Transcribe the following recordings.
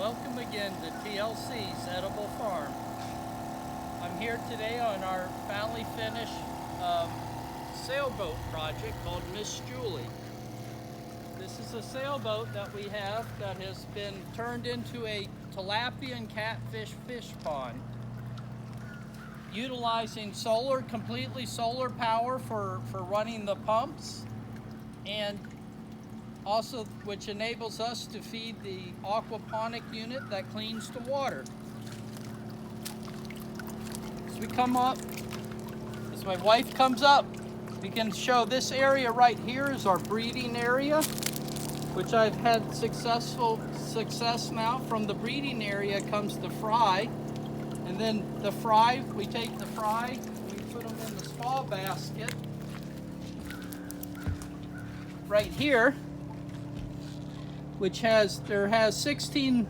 Welcome again to TLC's Edible Farm. I'm here today on our finally finished sailboat project called Miss Julie. This is a sailboat that we have that has been turned into a tilapia and catfish fish pond, utilizing completely solar power for running the pumps, and also which enables us to feed the aquaponic unit that cleans the water. As we come up, as my wife comes up, we can show this area right here is our breeding area, which I've had success now. From the breeding area comes the fry, and then the fry, we take the fry, we put them in the small basket right here, which has 16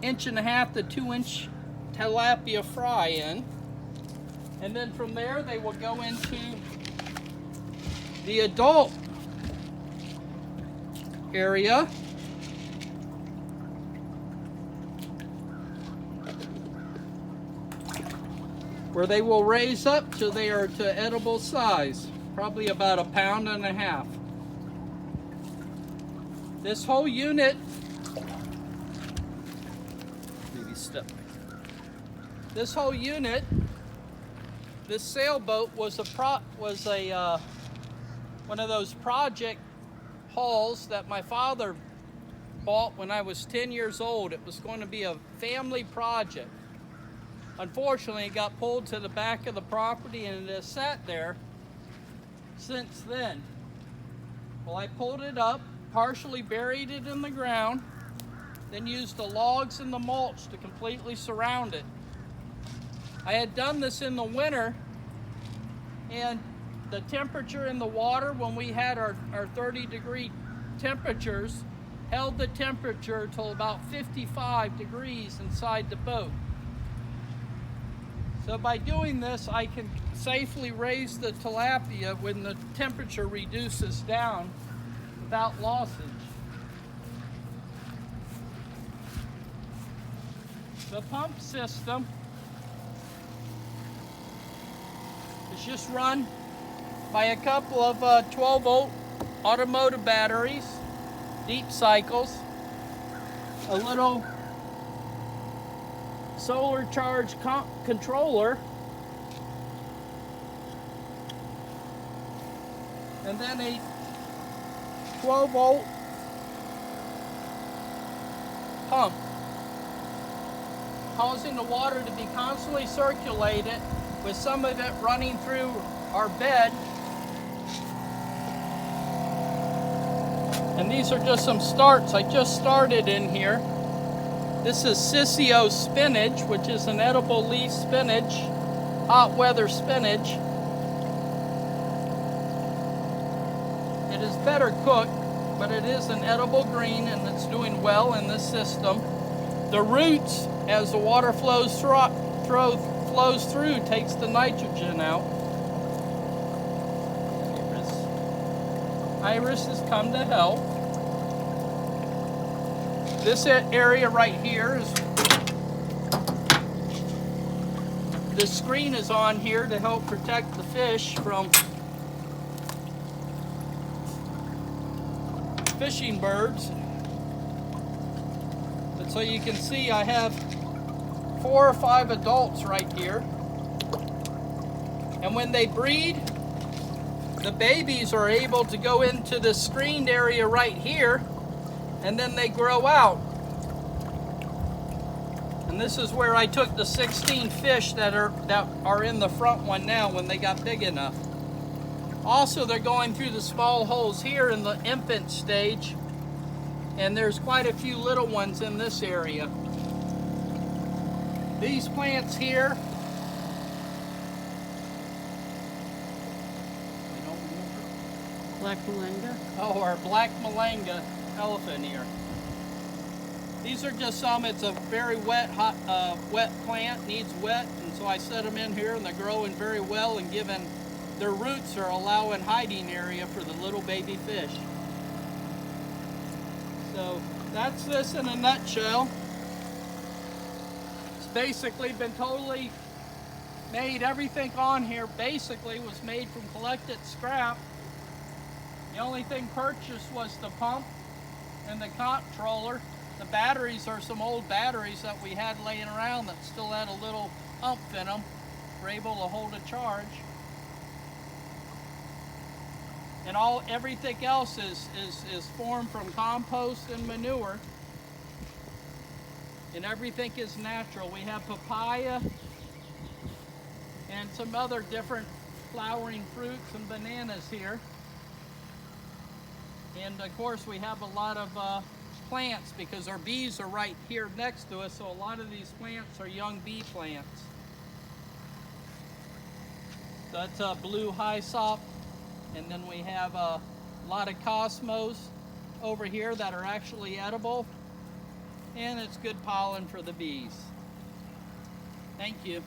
1.5 inch to 2 inch tilapia fry in. And then from there they will go into the adult area, where they will raise up till they are to edible size, probably about 1.5 pounds. This whole unit, this sailboat was one of those project hulls that my father bought when I was 10 years old. It was going to be a family project. Unfortunately, it got pulled to the back of the property and it has sat there since then. Well, I pulled it up, partially buried it in the ground, then used the logs and the mulch to completely surround it. I had done this in the winter, and the temperature in the water when we had our 30-degree temperatures held the temperature till about 55 degrees inside the boat. So by doing this, I can safely raise the tilapia when the temperature reduces down without lossage. The pump system is just run by a couple of 12-volt automotive batteries, deep cycles, a little solar charged controller, and then a 12-volt pump, causing the water to be constantly circulated, with some of it running through our bed. And these are just some starts. I just started in here. This is Sissio spinach, which is an edible leaf spinach, hot weather spinach. It is better cooked, but it is an edible green and it's doing well in this system. The roots, as the water flows through, takes the nitrogen out. Iris has come to help. This area right here is, the screen is on here to help protect the fish from fishing birds. But so you can see, I have 4 or 5 adults right here. And when they breed, the babies are able to go into the screened area right here, and then they grow out. And this is where I took the 16 fish that are in the front one now when they got big enough. Also, they're going through the small holes here in the infant stage, and there's quite a few little ones in this area. These plants here, Black Malanga? oh, our black malanga elephant ear. These are just some. It's a very wet plant, needs wet, and so I set them in here, and they're growing very well, and given their roots are allowing hiding area for the little baby fish. So that's this in a nutshell. It's basically been totally made. Everything on here basically was made from collected scrap. The only thing purchased was the pump and the controller. The batteries are some old batteries that we had laying around that still had a little umph in them. We're able to hold a charge. And everything else is formed from compost and manure. And everything is natural. We have papaya and some other different flowering fruits and bananas here. And of course we have a lot of plants because our bees are right here next to us, so a lot of these plants are young bee plants. That's a blue hyssop, and then we have a lot of cosmos over here that are actually edible, and it's good pollen for the bees. Thank you.